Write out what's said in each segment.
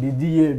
DGA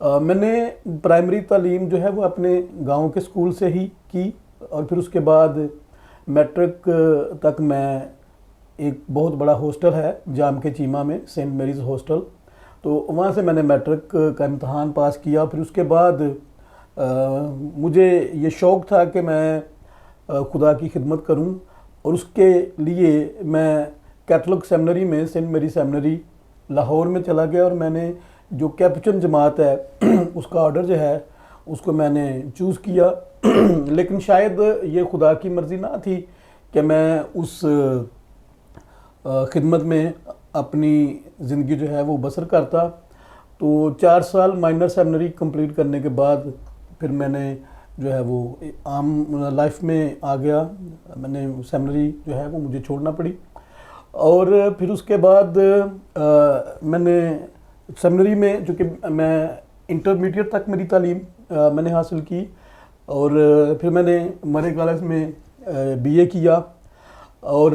میں نے primary تعلیم جو ہے وہ اپنے گاؤں کے اسکول سے ہی کی، اور پھر اس کے بعد میٹرک تک میں ایک بہت بڑا ہاسٹل ہے جام کے چیمہ میں، سینٹ میریز ہاسٹل، تو وہاں سے میں نے میٹرک کا امتحان پاس کیا۔ پھر اس کے بعد مجھے یہ شوق تھا کہ میں خدا کی خدمت کروں، اور اس کے لیے میں کیتھولک سیمنری میں، سینٹ میری سیمنری لاہور میں چلا گیا، اور میں نے جو کیپچن جماعت ہے اس کا آرڈر جو ہے اس کو میں نے چوز کیا۔ لیکن شاید یہ خدا کی مرضی نہ تھی کہ میں اس خدمت میں اپنی زندگی جو ہے وہ بسر کرتا۔ تو 4 سال مائنر سیمنری کمپلیٹ کرنے کے بعد پھر میں نے جو ہے وہ عام لائف میں آ گیا، میں نے سیمنری جو ہے وہ مجھے چھوڑنا پڑی، اور پھر اس کے بعد میں نے سیمنری میں، چونکہ میں انٹرمیڈیٹ تک میری تعلیم میں نے حاصل کی، اور پھر میں نے مرے کالج میں بی اے کیا، اور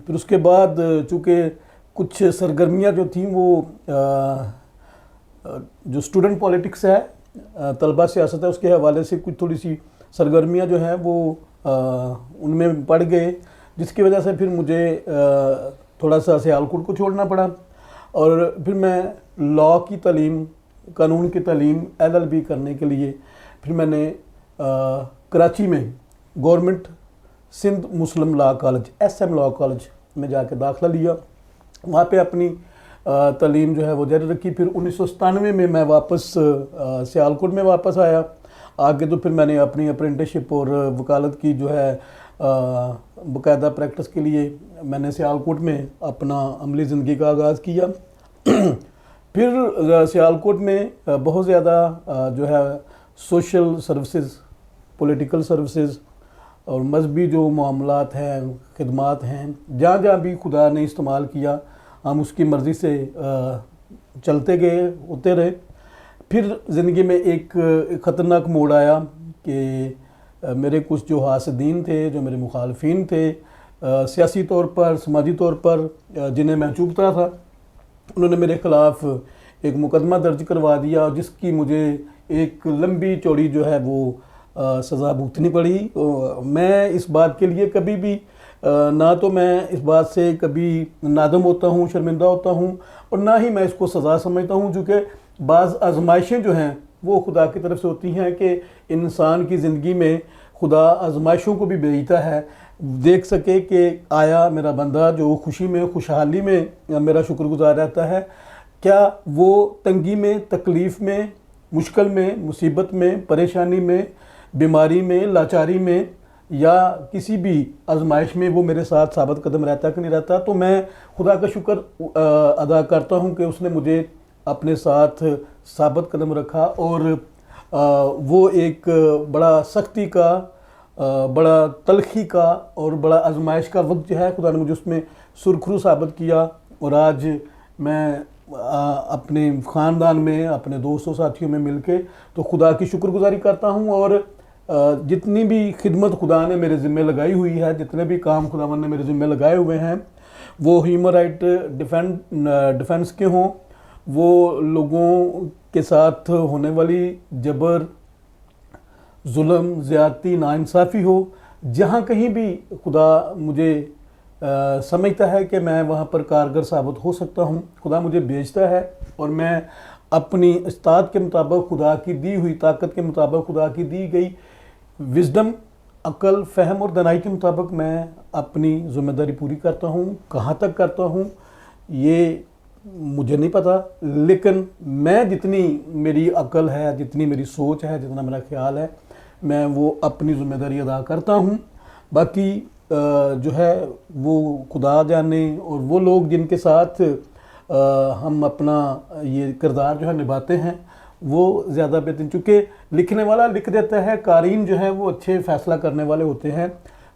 پھر اس کے بعد چونکہ کچھ سرگرمیاں جو تھیں وہ جو اسٹوڈنٹ پالیٹکس ہے، طلبہ سیاست ہے، اس کے حوالے سے کچھ تھوڑی سی سرگرمیاں جو ہیں وہ ان میں پڑ گئے، جس کی وجہ سے پھر مجھے تھوڑا سا سیالکوٹ کو چھوڑنا پڑا، اور پھر میں لاء کی تعلیم، قانون کی تعلیم LLB کرنے کے لیے پھر میں نے کراچی میں government Sindh Muslim law college SM law college میں جا کے داخلہ لیا، وہاں پہ اپنی تعلیم جو ہے وہ جاری رکھی۔ پھر 1997 میں میں واپس سیالکوٹ میں واپس آیا، آگے تو پھر میں نے اپنی اپرینٹسشپ اور وکالت کی جو ہے باقاعدہ پریکٹس کے لیے میں نے سیالکوٹ میں اپنا عملی زندگی کا آغاز کیا۔ پھر سیالکوٹ میں بہت زیادہ جو ہے سوشل سروسز، پولیٹیکل سروسز اور مذہبی جو معاملات ہیں، خدمات ہیں، جہاں جہاں بھی خدا نے استعمال کیا ہم اس کی مرضی سے چلتے گئے، ہوتے رہے۔ پھر زندگی میں ایک خطرناک موڑ آیا کہ میرے کچھ جو حاسدین تھے، جو میرے مخالفین تھے، سیاسی طور پر، سماجی طور پر، جنہیں میں چوبتا تھا، انہوں نے میرے خلاف ایک مقدمہ درج کروا دیا، جس کی مجھے ایک لمبی چوڑی جو ہے وہ سزا بھگتنی پڑی۔ میں اس بات کے لیے کبھی بھی نہ تو میں اس بات سے کبھی نادم ہوتا ہوں، شرمندہ ہوتا ہوں، اور نہ ہی میں اس کو سزا سمجھتا ہوں، چونکہ بعض آزمائشیں جو ہیں وہ خدا کی طرف سے ہوتی ہیں کہ انسان کی زندگی میں خدا آزمائشوں کو بھی بھیجتا ہے، دیکھ سکے کہ آیا میرا بندہ جو خوشی میں، خوشحالی میں میرا شکر گزار رہتا ہے، کیا وہ تنگی میں، تکلیف میں، مشکل میں، مصیبت میں، پریشانی میں، بیماری میں، لاچاری میں، یا کسی بھی آزمائش میں وہ میرے ساتھ ثابت قدم رہتا کہ نہیں رہتا۔ تو میں خدا کا شکر ادا کرتا ہوں کہ اس نے مجھے اپنے ساتھ ثابت قدم رکھا، اور وہ ایک بڑا سختی کا، بڑا تلخی کا اور بڑا آزمائش کا وقت جو ہے خدا نے مجھے اس میں سرخرو ثابت کیا، اور آج میں اپنے خاندان میں، اپنے دوستوں ساتھیوں میں مل کے تو خدا کی شکر گزاری کرتا ہوں، اور جتنی بھی خدمت خدا نے میرے ذمہ لگائی ہوئی ہے، جتنے بھی کام خداوند نے میرے ذمہ لگائے ہوئے ہیں، وہ ہیومن رائٹ ڈیفنس کے ہوں، وہ لوگوں کے ساتھ ہونے والی جبر، ظلم، زیادتی، ناانصافی ہو، جہاں کہیں بھی خدا مجھے سمجھتا ہے کہ میں وہاں پر کارگر ثابت ہو سکتا ہوں، خدا مجھے بھیجتا ہے، اور میں اپنی استعداد کے مطابق، خدا کی دی ہوئی طاقت کے مطابق، خدا کی دی گئی وزڈم، عقل، فہم اور دانائی کے مطابق میں اپنی ذمہ داری پوری کرتا ہوں۔ کہاں تک کرتا ہوں یہ مجھے نہیں پتا، لیکن میں جتنی میری عقل ہے، جتنی میری سوچ ہے، جتنا میرا خیال ہے، میں وہ اپنی ذمہ داری ادا کرتا ہوں۔ باقی جو ہے وہ خدا جانے، اور وہ لوگ جن کے ساتھ ہم اپنا یہ کردار جو ہے نبھاتے ہیں وہ زیادہ بہتر، چونکہ لکھنے والا لکھ دیتا ہے، قارئین جو ہے وہ اچھے فیصلہ کرنے والے ہوتے ہیں،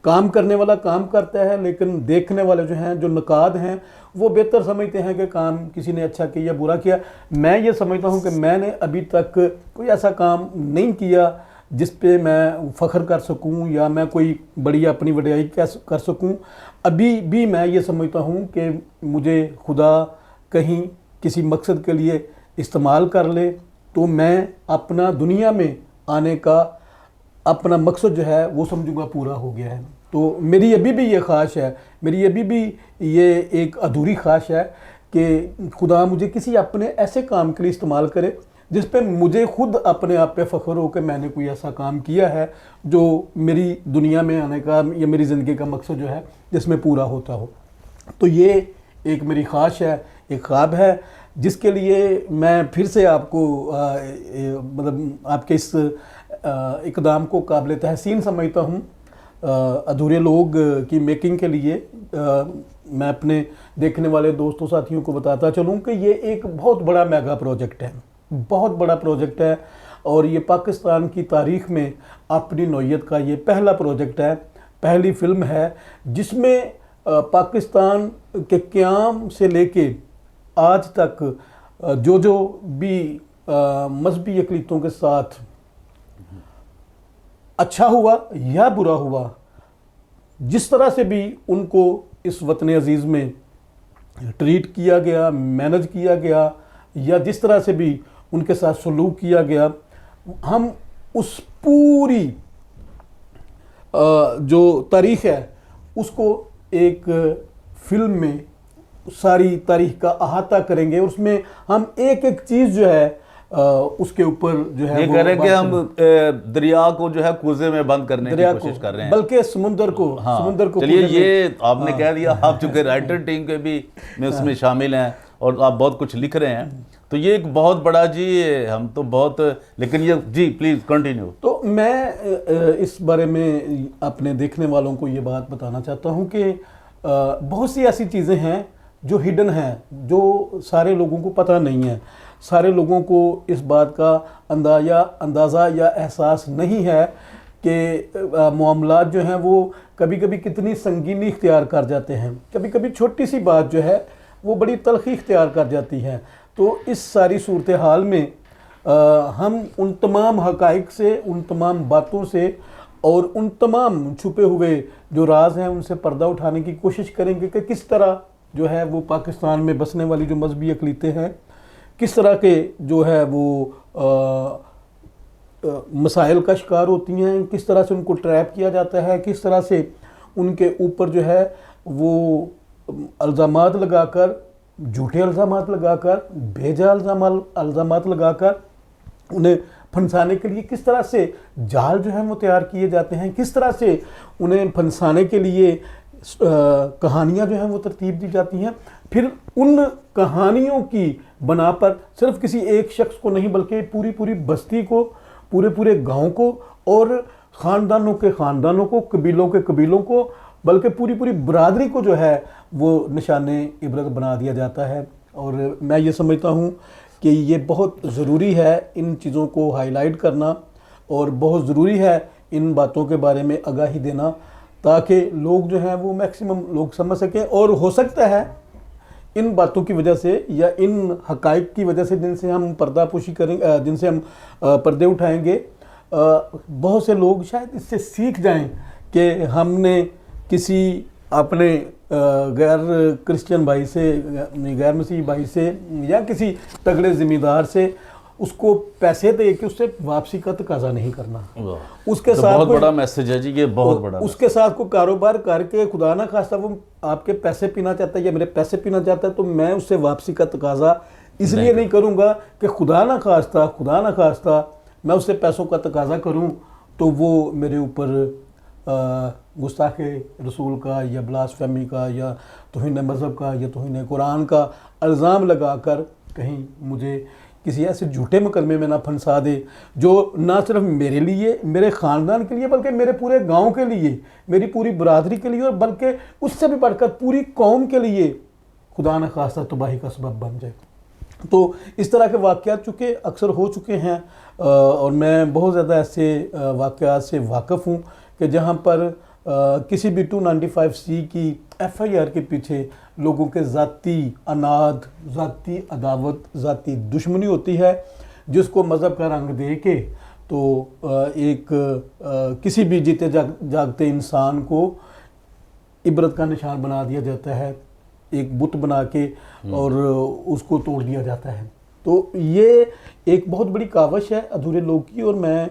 کام کرنے والا کام کرتا ہے، لیکن دیکھنے والے جو ہیں، جو نقاد ہیں، وہ بہتر سمجھتے ہیں کہ کام کسی نے اچھا کیا یا برا کیا۔ میں یہ سمجھتا ہوں کہ میں نے ابھی تک کوئی ایسا کام نہیں کیا جس پہ میں فخر کر سکوں یا میں کوئی بڑی اپنی وڈیائی کر سکوں۔ ابھی بھی میں یہ سمجھتا ہوں کہ مجھے خدا کہیں کسی مقصد کے لیے استعمال کر لے، تو میں اپنا دنیا میں آنے کا اپنا مقصد جو ہے وہ سمجھوں گا پورا ہو گیا ہے. تو میری ابھی بھی یہ خواہش ہے، میری ابھی بھی یہ ایک ادھوری خواہش ہے کہ خدا مجھے کسی اپنے ایسے کام کے لیے استعمال کرے جس پہ مجھے خود اپنے آپ پہ فخر ہو کہ میں نے کوئی ایسا کام کیا ہے جو میری دنیا میں آنے کا یا میری زندگی کا مقصد جو ہے جس میں پورا ہوتا ہو. تو یہ ایک میری خواہش ہے، ایک خواب ہے، جس کے لیے میں پھر سے آپ کو مطلب آپ کے اس اقدام کو قابل تحسین سمجھتا ہوں. ادھورے لوگ کی میکنگ کے لیے میں اپنے دیکھنے والے دوستوں ساتھیوں کو بتاتا چلوں کہ یہ ایک بہت بڑا میگا پروجیکٹ ہے، بہت بڑا پروجیکٹ ہے، اور یہ پاکستان کی تاریخ میں اپنی نوعیت کا یہ پہلا پروجیکٹ ہے، پہلی فلم ہے جس میں پاکستان کے قیام سے لے کے آج تک جو بھی مذہبی اقلیتوں کے ساتھ اچھا ہوا یا برا ہوا، جس طرح سے بھی ان کو اس وطن عزیز میں ٹریٹ کیا گیا، مینج کیا گیا، یا جس طرح سے بھی ان کے ساتھ سلوک کیا گیا، ہم اس پوری جو تاریخ ہے اس کو ایک فلم میں ساری تاریخ کا احاطہ کریں گے، اور اس میں ہم ایک ایک چیز جو ہے اس کے اوپر جو ہے یہ کہہ رہے ہیں کہ ہم دریا کو جو ہے کوزے میں بند کرنے کی کوشش کر رہے ہیں، بلکہ سمندر کو چلیے یہ آپ نے کہہ دیا، آپ چونکہ رائٹر ٹیم کے بھی اس میں شامل ہیں اور آپ بہت کچھ لکھ رہے ہیں، تو یہ ایک بہت بڑا جی ہم تو بہت، لیکن یہ جی پلیز کنٹینیو. تو میں اس بارے میں اپنے دیکھنے والوں کو یہ بات بتانا چاہتا ہوں کہ بہت سی ایسی چیزیں ہیں جو ہڈن ہیں، جو سارے لوگوں کو پتہ نہیں ہے، سارے لوگوں کو اس بات کا اندازہ یا احساس نہیں ہے کہ معاملات جو ہیں وہ کبھی کبھی کتنی سنگینی اختیار کر جاتے ہیں، کبھی کبھی چھوٹی سی بات جو ہے وہ بڑی تلخی اختیار کر جاتی ہے. تو اس ساری صورتحال میں ہم ان تمام حقائق سے، ان تمام باتوں سے اور ان تمام چھپے ہوئے جو راز ہیں ان سے پردہ اٹھانے کی کوشش کریں گے کہ کس طرح جو ہے وہ پاکستان میں بسنے والی جو مذہبی اقلیتیں ہیں کس طرح کے جو ہے وہ مسائل کا شکار ہوتی ہیں، کس طرح سے ان کو ٹریپ کیا جاتا ہے، کس طرح سے ان کے اوپر جو ہے وہ الزامات لگا کر، جھوٹے الزامات لگا کر، بھیجا الزامات لگا کر انہیں پھنسانے کے لیے کس طرح سے جال جو ہیں وہ تیار کیے جاتے ہیں، کس طرح سے انہیں پھنسانے کے لیے کہانیاں جو ہیں وہ ترتیب دی جاتی ہیں. پھر ان کہانیوں کی بنا پر صرف کسی ایک شخص کو نہیں بلکہ پوری بستی کو، پورے گاؤں کو، اور خاندانوں کے خاندانوں کو، قبیلوں کے قبیلوں کو، بلکہ پوری برادری کو جو ہے وہ نشان عبرت بنا دیا جاتا ہے. اور میں یہ سمجھتا ہوں کہ یہ بہت ضروری ہے ان چیزوں کو ہائی لائٹ کرنا، اور بہت ضروری ہے ان باتوں کے بارے میں آگاہی دینا، تاکہ لوگ جو ہیں وہ میکسیمم لوگ سمجھ سکیں. اور ہو سکتا ہے ان باتوں کی وجہ سے یا ان حقائق کی وجہ سے جن سے ہم پردہ پوشی کریں، جن سے ہم پردے اٹھائیں گے، بہت سے لوگ شاید اس سے سیکھ جائیں کہ ہم نے کسی اپنے غیر کرسچن بھائی سے، غیر مسیحی بھائی سے، یا کسی تگڑے ذمہ دار سے اس کو پیسے دے کے اس سے واپسی کا تقاضا نہیں کرنا. اس کے ساتھ بہت بڑا میسج ہے جی، یہ بہت بڑا. اس کے ساتھ کوئی کاروبار کر کے خدا نہ خواستہ وہ آپ کے پیسے پینا چاہتا ہے یا میرے پیسے پینا چاہتا ہے، تو میں اس سے واپسی کا تقاضا اس لیے نہیں کروں گا کہ خدا نہ خواستہ میں اس سے پیسوں کا تقاضا کروں تو وہ میرے اوپر گستاخ رسول کا یا بلاسفیمی کا یا توہین مذہب کا یا توہین قرآن کا الزام لگا کر کہیں مجھے کسی ایسے جھوٹے مقدمے میں نہ پھنسا دے جو نہ صرف میرے لیے، میرے خاندان کے لیے، بلکہ میرے پورے گاؤں کے لیے، میری پوری برادری کے لیے، اور بلکہ اس سے بھی بڑھ کر پوری قوم کے لیے خدا نہ خواستہ تباہی کا سبب بن جائے. تو اس طرح کے واقعات چونکہ اکثر ہو چکے ہیں، اور میں بہت زیادہ ایسے واقعات سے واقف ہوں کہ جہاں پر کسی بھی 295C کی FIR کے پیچھے لوگوں کے ذاتی اناد، ذاتی عداوت، ذاتی دشمنی ہوتی ہے، جس کو مذہب کا رنگ دے کے تو ایک کسی بھی جیتے جاگتے انسان کو عبرت کا نشان بنا دیا جاتا ہے، ایک بت بنا کے اور اس کو توڑ دیا جاتا ہے. تو یہ ایک بہت بڑی کاوش ہے ادھورے لوگ کی، اور میں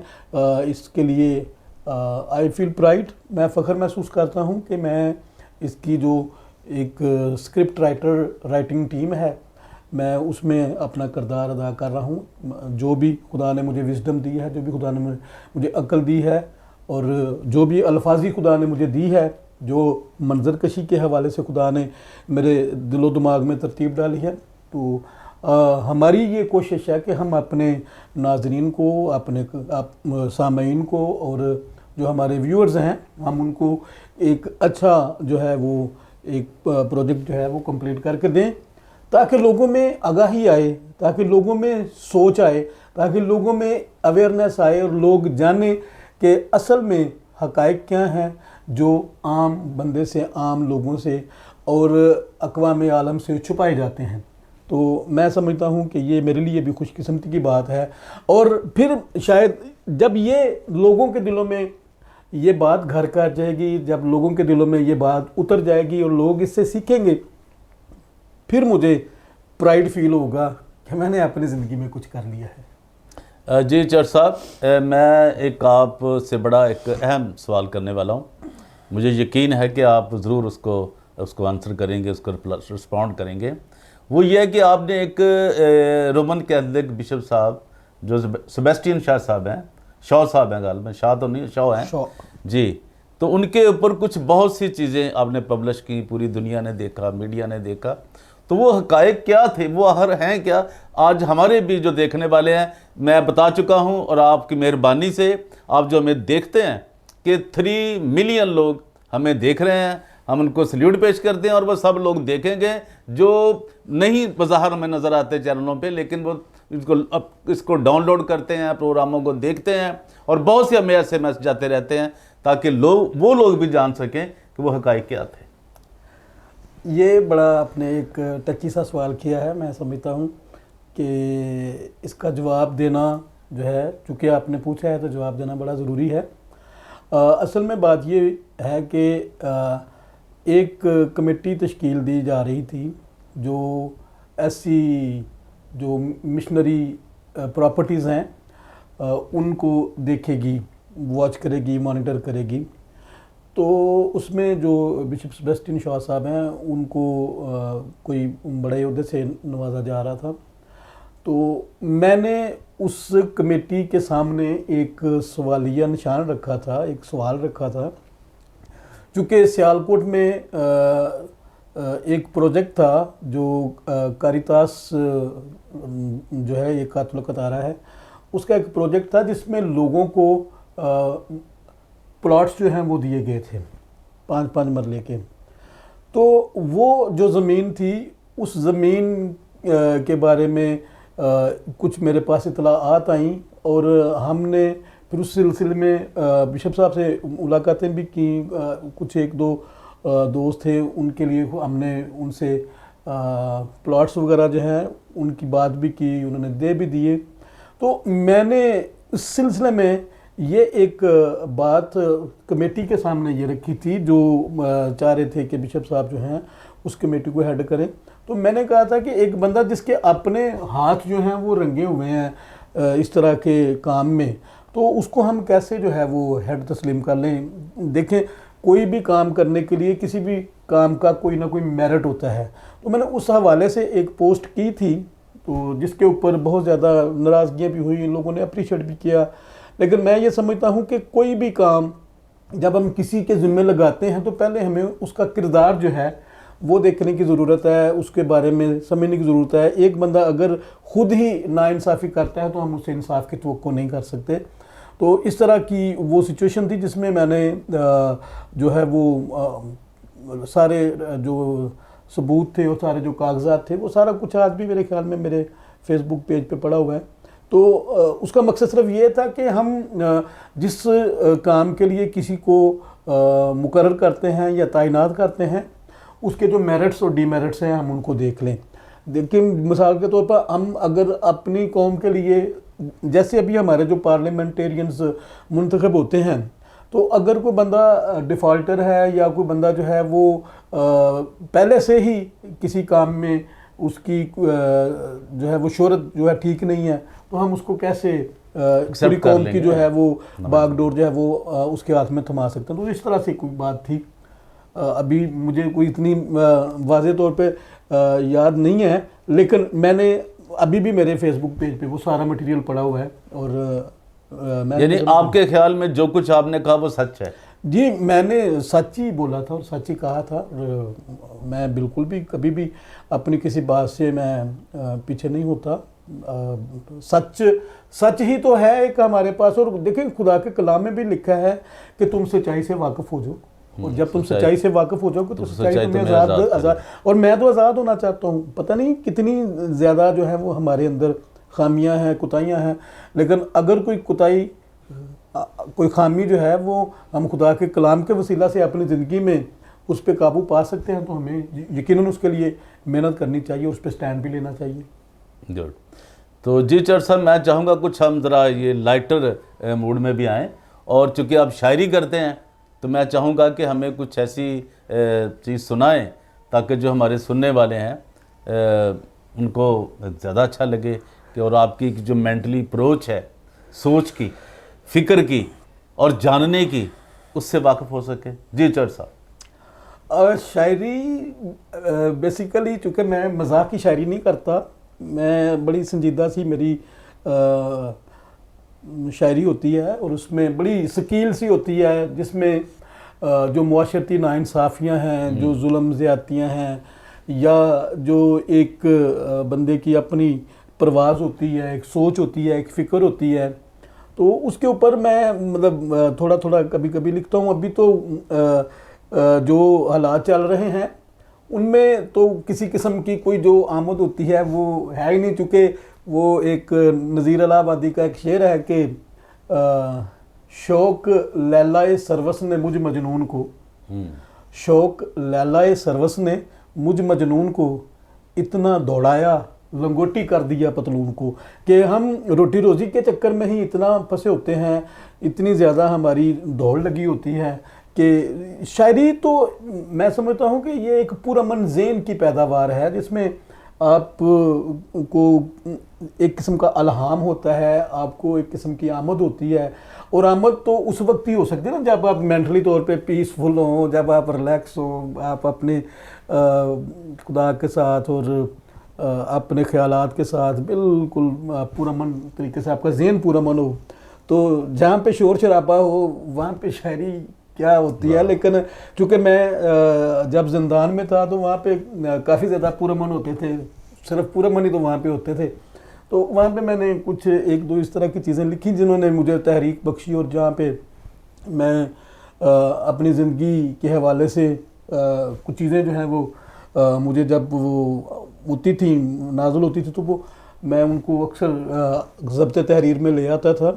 اس کے لیے آئی فیل پرائڈ، میں فخر محسوس کرتا ہوں کہ میں اس کی جو ایک اسکرپٹ رائٹنگ ٹیم ہے، میں اس میں اپنا کردار ادا کر رہا ہوں۔ جو بھی خدا نے مجھے وزڈم دی ہے، جو بھی خدا نے مجھے عقل دی ہے، اور جو بھی الفاظی خدا نے مجھے دی ہے، جو منظر کشی کے حوالے سے خدا نے میرے دل و دماغ میں ترتیب ڈالی ہے، تو ہماری یہ کوشش ہے کہ ہم اپنے ناظرین کو، اپنے سامعین کو، اور جو ہمارے ویورز ہیں، ہم ان کو ایک اچھا جو ہے وہ ایک پروجیکٹ جو ہے وہ کمپلیٹ کر کے دیں، تاکہ لوگوں میں آگاہی آئے، تاکہ لوگوں میں سوچ آئے، تاکہ لوگوں میں اویئرنیس آئے، اور لوگ جانیں کہ اصل میں حقائق کیا ہیں جو عام بندے سے، عام لوگوں سے اور اقوام عالم سے چھپائے جاتے ہیں۔ تو میں سمجھتا ہوں کہ یہ میرے لیے بھی خوش قسمتی کی بات ہے، اور پھر شاید جب یہ لوگوں کے دلوں میں یہ بات گھر کر جائے گی، جب لوگوں کے دلوں میں یہ بات اتر جائے گی اور لوگ اس سے سیکھیں گے، پھر مجھے پرائیڈ فیل ہوگا کہ میں نے اپنی زندگی میں کچھ کر لیا ہے۔ جی چر صاحب، میں ایک آپ سے بڑا ایک اہم سوال کرنے والا ہوں، مجھے یقین ہے کہ آپ ضرور اس کو آنسر کریں گے، اس کو رسپونڈ کریں گے۔ وہ یہ ہے کہ آپ نے ایک رومن کیتھولک بشپ صاحب جو سیبیسٹین شاہ صاحب ہیں، شاہ صاحب ہیں، غالباً شاہ تو نہیں، شاہ ہیں جی، تو ان کے اوپر کچھ بہت سی چیزیں آپ نے پبلش کی، پوری دنیا نے دیکھا، میڈیا نے دیکھا، تو وہ حقائق کیا تھے، وہ ہیں کیا؟ آج ہمارے بھی جو دیکھنے والے ہیں، میں بتا چکا ہوں، اور آپ کی مہربانی سے آپ جو ہمیں دیکھتے ہیں کہ 3 ملین لوگ ہمیں دیکھ رہے ہیں، ہم ان کو سلیوٹ پیش کرتے ہیں، اور وہ سب لوگ دیکھیں گے جو نہیں بظاہر ہمیں نظر آتے چینلوں پہ، لیکن وہ اس کو ڈاؤن لوڈ کرتے ہیں، پروگراموں کو دیکھتے ہیں، اور بہت سے ہمیں ایسے میسج آتے رہتے ہیں تاکہ وہ لوگ بھی جان سکیں کہ وہ حقائق کیا تھے۔ یہ بڑا آپ نے ایک ٹچی سا سوال کیا ہے، میں سمجھتا ہوں کہ اس کا جواب دینا جو ہے، چونکہ آپ نے پوچھا ہے تو جواب دینا بڑا ضروری ہے۔ اصل میں بات یہ ہے کہ ایک کمیٹی تشکیل دی جا رہی تھی جو ایسی جو مشنری پراپرٹیز ہیں ان کو دیکھے گی، واچ کرے گی، مانیٹر کرے گی۔ تو اس میں جو بشپ سیبیسٹین شاہ صاحب ہیں ان کو کوئی بڑے عہدے سے نوازا جا رہا تھا، تو میں نے اس کمیٹی کے سامنے ایک سوالیہ نشان رکھا تھا، ایک سوال رکھا تھا، چونکہ سیالکوٹ میں ایک پروجیکٹ تھا جو کاریتاس جو ہے یہ کاتولک آ رہا ہے، اس کا ایک پروجیکٹ تھا جس میں لوگوں کو پلاٹس جو ہیں وہ دیے گئے تھے 5 مرلے کے۔ تو وہ جو زمین تھی، اس زمین کے بارے میں کچھ میرے پاس اطلاعات آئیں، اور ہم نے پھر اس سلسلے میں بشپ صاحب سے ملاقاتیں بھی کی، کچھ 1-2 دوست تھے، ان کے لیے ہم نے ان سے پلاٹس وغیرہ جو ہیں ان کی بات بھی کی، انہوں نے دے بھی دیے۔ تو میں نے اس سلسلے میں یہ ایک بات کمیٹی کے سامنے یہ رکھی تھی، جو چاہ رہے تھے کہ بشپ صاحب جو ہیں اس کمیٹی کو ہیڈ کریں۔ تو میں نے کہا تھا کہ ایک بندہ جس کے اپنے ہاتھ جو ہیں وہ رنگے ہوئے ہیں اس طرح کے کام میں، تو اس کو ہم کیسے جو ہے وہ ہیڈ تسلیم کر لیں؟ دیکھیں، کوئی بھی کام کرنے کے لیے کسی بھی کام کا کوئی نہ کوئی میرٹ ہوتا ہے۔ تو میں نے اس حوالے سے ایک پوسٹ کی تھی، تو جس کے اوپر بہت زیادہ ناراضگیاں بھی ہوئی، لوگوں نے اپریشیٹ بھی کیا، لیکن میں یہ سمجھتا ہوں کہ کوئی بھی کام جب ہم کسی کے ذمہ لگاتے ہیں تو پہلے ہمیں اس کا کردار جو ہے وہ دیکھنے کی ضرورت ہے، اس کے بارے میں سمجھنے کی ضرورت ہے۔ ایک بندہ اگر خود ہی ناانصافی کرتا ہے تو ہم اس سے انصاف کی توقع نہیں کر سکتے۔ تو اس طرح کی وہ سچویشن تھی جس میں میں نے جو ہے وہ سارے جو ثبوت تھے اور سارے جو کاغذات تھے، وہ سارا کچھ آج بھی میرے خیال میں میرے فیس بک پیج پہ پڑا ہوا ہے۔ تو اس کا مقصد صرف یہ تھا کہ ہم جس کام کے لیے کسی کو مقرر کرتے ہیں یا تعینات کرتے ہیں، اس کے جو میرٹس اور ڈی میرٹس ہیں ہم ان کو دیکھ لیں۔ لیکن مثال کے طور پر ہم اگر اپنی قوم کے لیے، جیسے ابھی ہمارے جو پارلیمنٹیرینز منتخب ہوتے ہیں، تو اگر کوئی بندہ ڈیفالٹر ہے یا کوئی بندہ جو ہے وہ پہلے سے ہی کسی کام میں اس کی جو ہے وہ شہرت جو ہے ٹھیک نہیں ہے تو ہم اس کو کیسے پوری قوم کی جو ہے وہ باغ ڈور جو ہے وہ اس کے ہاتھ میں تھما سکتے ہیں. تو اس طرح سے کوئی بات تھی. ابھی مجھے کوئی اتنی واضح طور پہ یاد نہیں ہے, لیکن میں نے ابھی بھی میرے فیس بک پیج پہ وہ سارا مٹیریل پڑا ہوا ہے. اور یعنی آپ کے خیال میں جو کچھ آپ نے کہا وہ سچ ہے؟ جی میں نے سچ ہی بولا تھا اور سچ ہی کہا تھا. میں بالکل بھی کبھی بھی اپنی کسی بات سے میں پیچھے نہیں ہوتا. سچ ہی تو ہے ایک ہمارے پاس. اور دیکھیں خدا کے کلام میں بھی لکھا ہے کہ تم سچائی سے واقف ہو جاؤ, اور جب تم سچائی سے واقف ہو جاؤ گے تو سچائی تمہیں آزاد. اور میں تو آزاد ہونا چاہتا ہوں. پتہ نہیں کتنی زیادہ جو ہے وہ ہمارے اندر خامیاں ہیں, کوتاہیاں ہیں, لیکن اگر کوئی کوتاہی کوئی خامی جو ہے وہ ہم خدا کے کلام کے وسیلہ سے اپنی زندگی میں اس پہ قابو پا سکتے ہیں تو ہمیں یقیناً اس کے لیے محنت کرنی چاہیے, اس پہ سٹینڈ بھی لینا چاہیے. گڈ. تو جی چر صاحب میں چاہوں گا کچھ ہم ذرا یہ لائٹر موڈ میں بھی آئیں, اور چونکہ آپ شاعری کرتے ہیں تو میں چاہوں گا کہ ہمیں کچھ ایسی چیز سنائیں تاکہ جو ہمارے سننے والے ہیں ان کو زیادہ اچھا لگے کہ اور آپ کی جو مینٹلی اپروچ ہے سوچ کی, فکر کی اور جاننے کی, اس سے واقف ہو سکے. جی چر صاحب. شاعری بیسیکلی چونکہ میں مزاح کی شاعری نہیں کرتا, میں بڑی سنجیدہ سی میری شاعری ہوتی ہے اور اس میں بڑی سکیل سی ہوتی ہے جس میں جو معاشرتی ناانصافیاں ہیں, جو ظلم زیادتیاں ہیں, یا جو ایک بندے کی اپنی پرواز ہوتی ہے, ایک سوچ ہوتی ہے, ایک فکر ہوتی ہے, تو اس کے اوپر میں مطلب تھوڑا تھوڑا کبھی کبھی لکھتا ہوں. ابھی تو جو حالات چل رہے ہیں ان میں تو کسی قسم کی کوئی جو آمد ہوتی ہے وہ ہے ہی نہیں, چونکہ وہ ایک نذیر الہ آبادی کا ایک شعر ہے کہ شوق لیلائے سروس نے مجھ مجنون کو, شوق لیلائے سروس نے مجھ مجنون کو اتنا دوڑایا لنگوٹی کر دیا پتلون کو. کہ ہم روٹی روزی کے چکر میں ہی اتنا پھنسے ہوتے ہیں, اتنی زیادہ ہماری دوڑ لگی ہوتی ہے کہ شاعری تو میں سمجھتا ہوں کہ یہ ایک پرامن ذہن کی پیداوار ہے جس میں آپ کو ایک قسم کا الہام ہوتا ہے, آپ کو ایک قسم کی آمد ہوتی ہے. اور آمد تو اس وقت ہی ہو سکتی ہے نا جب آپ مینٹلی طور پہ پیسفل ہوں, جب آپ ریلیکس ہوں, آپ اپنے خدا کے ساتھ اور اپنے خیالات کے ساتھ بالکل پرامن طریقے سے آپ کا ذہن پرامن ہو. تو جہاں پہ شور شرابہ ہو وہاں پہ شاعری کیا ہوتی ہے. لیکن چونکہ میں جب زندان میں تھا تو وہاں پہ کافی زیادہ پرامن ہوتے تھے, صرف پرامن ہی تو وہاں پہ ہوتے تھے. تو وہاں پہ میں نے کچھ ایک دو اس طرح کی چیزیں لکھی جنہوں نے مجھے تحریک بخشی, اور جہاں پہ میں اپنی زندگی کے حوالے سے کچھ چیزیں جو ہیں وہ مجھے جب وہ ہوتی تھیں, نازل ہوتی تھی, تو وہ میں ان کو اکثر ضبط تحریر میں لے آتا تھا.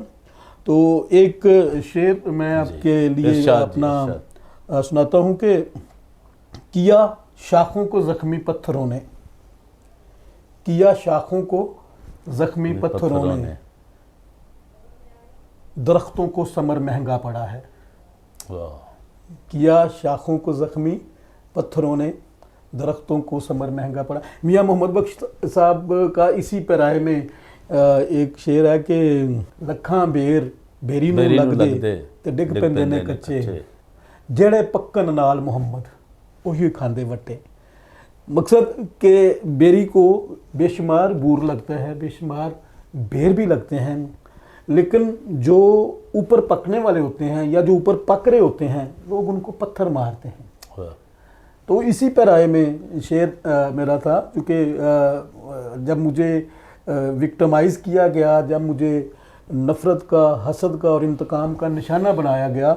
تو ایک شعر میں آپ کے لیے اپنا سناتا ہوں کہ کیا شاخوں کو زخمی پتھروں نے, کیا شاخوں کو زخمی پتھروں نے, درختوں کو ثمر مہنگا پڑا ہے. کیا شاخوں کو زخمی پتھروں نے, درختوں کو ثمر مہنگا پڑا. میاں محمد بخش صاحب کا اسی پیرائے میں ایک شعر ہے کہ لکھاں بیر بیری نو لگ دے تے ڈگ پیندے نے کچے, جڑے پکن نال محمد وہی کھاندے وٹے. مقصد کہ بیری کو بے شمار بور لگتا ہے, بے شمار بیر بھی لگتے ہیں, لیکن جو اوپر پکنے والے ہوتے ہیں یا جو اوپر پک رہے ہوتے ہیں لوگ ان کو پتھر مارتے ہیں. تو اسی پیرائے میں شعر میرا تھا, کیونکہ جب مجھے وکٹمائز کیا گیا, جب مجھے نفرت کا, حسد کا اور انتقام کا نشانہ بنایا گیا,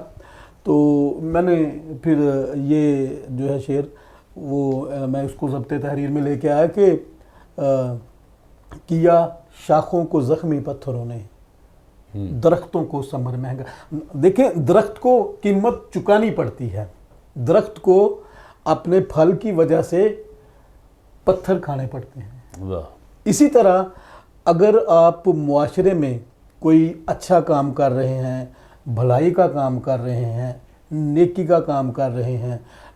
تو میں نے پھر یہ جو ہے شعر وہ میں اس کو ضبط تحریر میں لے کے آیا کہ کیا شاخوں کو زخمی پتھروں نے, درختوں کو ثمر مہنگا. دیکھیں درخت کو قیمت چکانی پڑتی ہے, درخت کو اپنے پھل کی وجہ سے پتھر کھانے پڑتے ہیں. اسی طرح اگر آپ معاشرے میں کوئی اچھا کام کر رہے ہیں, بھلائی کا کام کر رہے ہیں, نیکی کا کام کر رہے ہیں,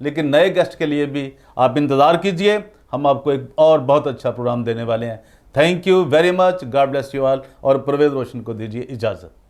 لیکن نئے گیسٹ کے لیے بھی آپ انتظار کیجئے، ہم آپ کو ایک اور بہت اچھا پروگرام دینے والے ہیں۔ Thank you very much, God bless you all, اور پرویز روشن کو دیجیے اجازت۔